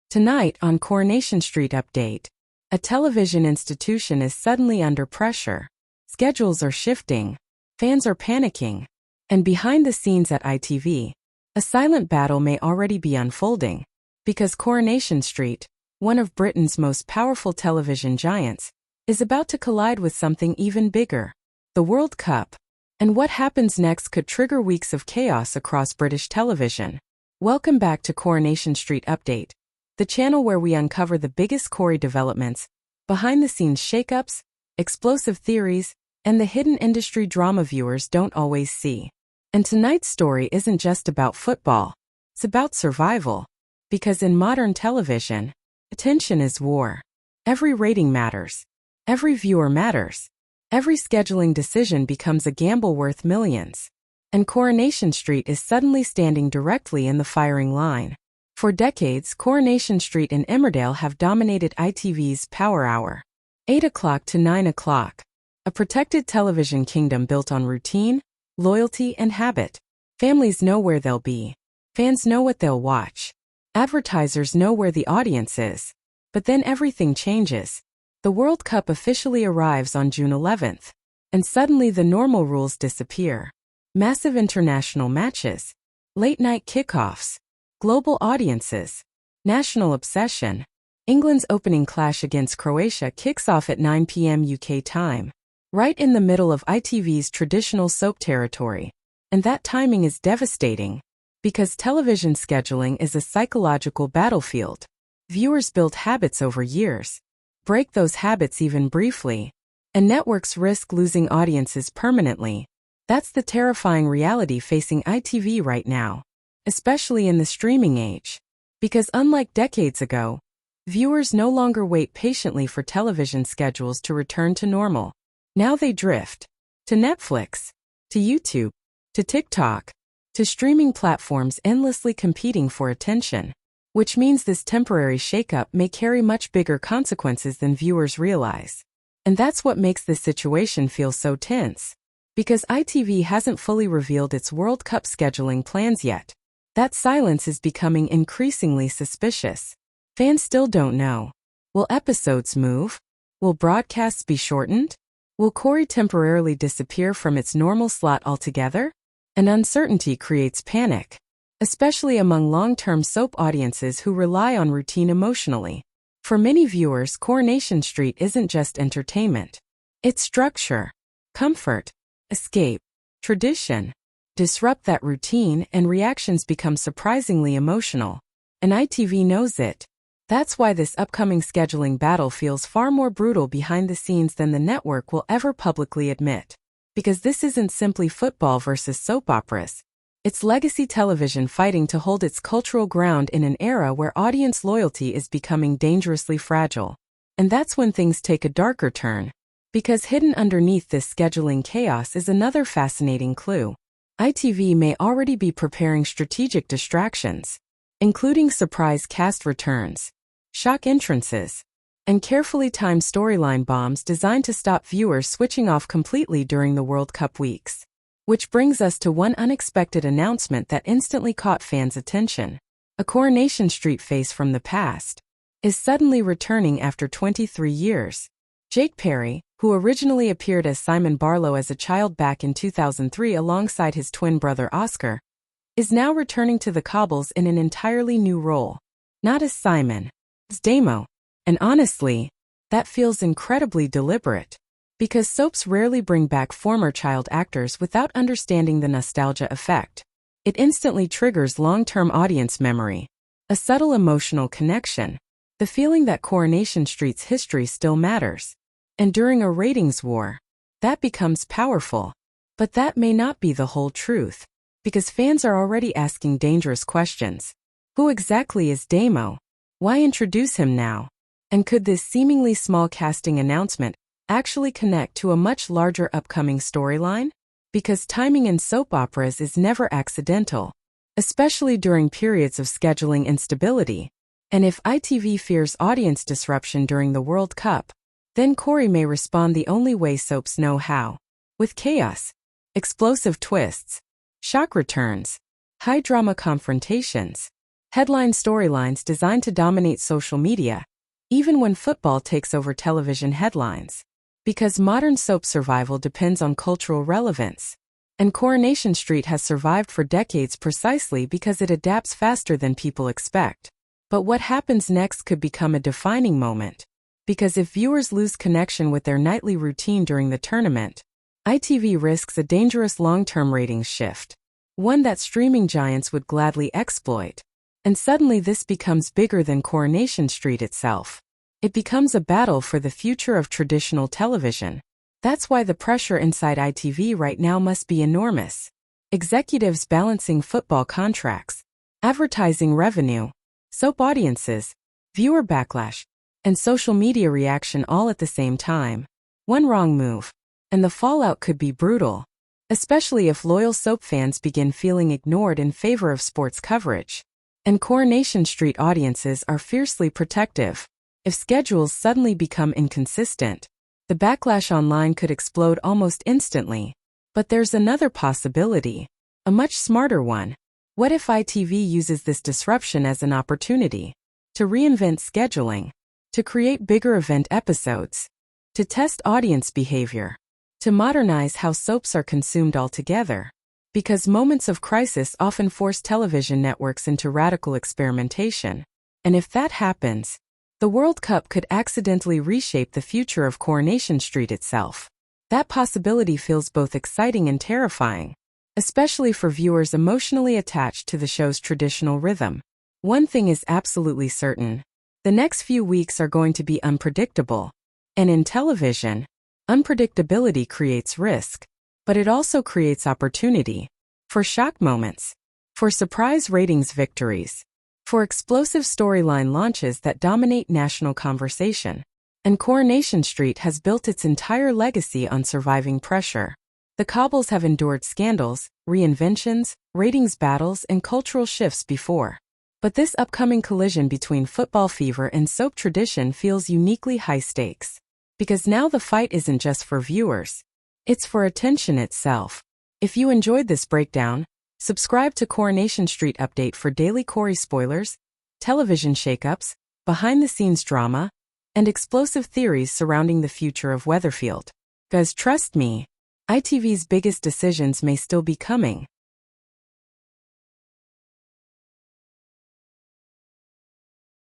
Tonight on Coronation Street Update, a television institution is suddenly under pressure. Schedules are shifting, fans are panicking, and behind the scenes at ITV, a silent battle may already be unfolding, because Coronation Street, one of Britain's most powerful television giants, is about to collide with something even bigger: the World Cup. And what happens next could trigger weeks of chaos across British television. Welcome back to Coronation Street Update, the channel where we uncover the biggest Corrie developments, behind-the-scenes shakeups, explosive theories, and the hidden industry drama viewers don't always see. And tonight's story isn't just about football, it's about survival. Because in modern television, attention is war. Every rating matters. Every viewer matters. Every scheduling decision becomes a gamble worth millions. And Coronation Street is suddenly standing directly in the firing line. For decades, Coronation Street and Emmerdale have dominated ITV's Power Hour. 8 o'clock to 9 o'clock. A protected television kingdom built on routine, loyalty, and habit. Families know where they'll be. Fans know what they'll watch. Advertisers know where the audience is. But then everything changes. The World Cup officially arrives on June 11th. And suddenly the normal rules disappear. Massive international matches. Late-night kickoffs. Global audiences. National obsession. England's opening clash against Croatia kicks off at 9 p.m. UK time. Right in the middle of ITV's traditional soap territory. And that timing is devastating. Because television scheduling is a psychological battlefield. Viewers build habits over years. Break those habits even briefly. And networks risk losing audiences permanently. That's the terrifying reality facing ITV right now. Especially in the streaming age. Because unlike decades ago, viewers no longer wait patiently for television schedules to return to normal. Now they drift. To Netflix. To YouTube. To TikTok. To streaming platforms endlessly competing for attention. Which means this temporary shakeup may carry much bigger consequences than viewers realize. And that's what makes this situation feel so tense. Because ITV hasn't fully revealed its World Cup scheduling plans yet. That silence is becoming increasingly suspicious. Fans still don't know. Will episodes move? Will broadcasts be shortened? Will Corrie temporarily disappear from its normal slot altogether? And uncertainty creates panic. Especially among long-term soap audiences who rely on routine emotionally. For many viewers, Coronation Street isn't just entertainment. It's structure, comfort, escape, tradition. Disrupt that routine and reactions become surprisingly emotional. And ITV knows it. That's why this upcoming scheduling battle feels far more brutal behind the scenes than the network will ever publicly admit. Because this isn't simply football versus soap operas. It's legacy television fighting to hold its cultural ground in an era where audience loyalty is becoming dangerously fragile. And that's when things take a darker turn. Because hidden underneath this scheduling chaos is another fascinating clue. ITV may already be preparing strategic distractions, including surprise cast returns, shock entrances, and carefully timed storyline bombs designed to stop viewers switching off completely during the World Cup weeks. Which brings us to one unexpected announcement that instantly caught fans' attention. A Coronation Street face from the past is suddenly returning after 23 years. Jake Perry, who originally appeared as Simon Barlow as a child back in 2003 alongside his twin brother Oscar, is now returning to the cobbles in an entirely new role. Not as Simon, as Damo. And honestly, that feels incredibly deliberate. Because soaps rarely bring back former child actors without understanding the nostalgia effect. It instantly triggers long-term audience memory. A subtle emotional connection. The feeling that Coronation Street's history still matters. And during a ratings war, that becomes powerful. But that may not be the whole truth. Because fans are already asking dangerous questions. Who exactly is Damo? Why introduce him now? And could this seemingly small casting announcement actually connect to a much larger upcoming storyline? Because timing in soap operas is never accidental. Especially during periods of scheduling instability. And if ITV fears audience disruption during the World Cup, then Corrie may respond the only way soaps know how. With chaos, explosive twists, shock returns, high-drama confrontations, Headline storylines designed to dominate social media, even when football takes over television headlines. Because modern soap survival depends on cultural relevance. And Coronation Street has survived for decades precisely because it adapts faster than people expect. But what happens next could become a defining moment. Because if viewers lose connection with their nightly routine during the tournament, ITV risks a dangerous long-term ratings shift, one that streaming giants would gladly exploit. And suddenly this becomes bigger than Coronation Street itself. It becomes a battle for the future of traditional television. That's why the pressure inside ITV right now must be enormous. Executives balancing football contracts, advertising revenue, soap audiences, viewer backlash, and social media reaction all at the same time. One wrong move, and the fallout could be brutal, especially if loyal soap fans begin feeling ignored in favor of sports coverage. And Coronation Street audiences are fiercely protective. If schedules suddenly become inconsistent, the backlash online could explode almost instantly. But there's another possibility, a much smarter one. What if ITV uses this disruption as an opportunity to reinvent scheduling, to create bigger event episodes, to test audience behavior, to modernize how soaps are consumed altogether? Because moments of crisis often force television networks into radical experimentation. And if that happens, the World Cup could accidentally reshape the future of Coronation Street itself. That possibility feels both exciting and terrifying, especially for viewers emotionally attached to the show's traditional rhythm. One thing is absolutely certain. The next few weeks are going to be unpredictable. And in television, unpredictability creates risk. But it also creates opportunity. For shock moments. For surprise ratings victories. For explosive storyline launches that dominate national conversation. And Coronation Street has built its entire legacy on surviving pressure. The Cobbles have endured scandals, reinventions, ratings battles, and cultural shifts before. But this upcoming collision between football fever and soap tradition feels uniquely high stakes. Because now the fight isn't just for viewers. It's for attention itself. If you enjoyed this breakdown, subscribe to Coronation Street Update for daily Corey spoilers, television shakeups, behind-the-scenes drama, and explosive theories surrounding the future of Weatherfield. 'Cause trust me, ITV's biggest decisions may still be coming.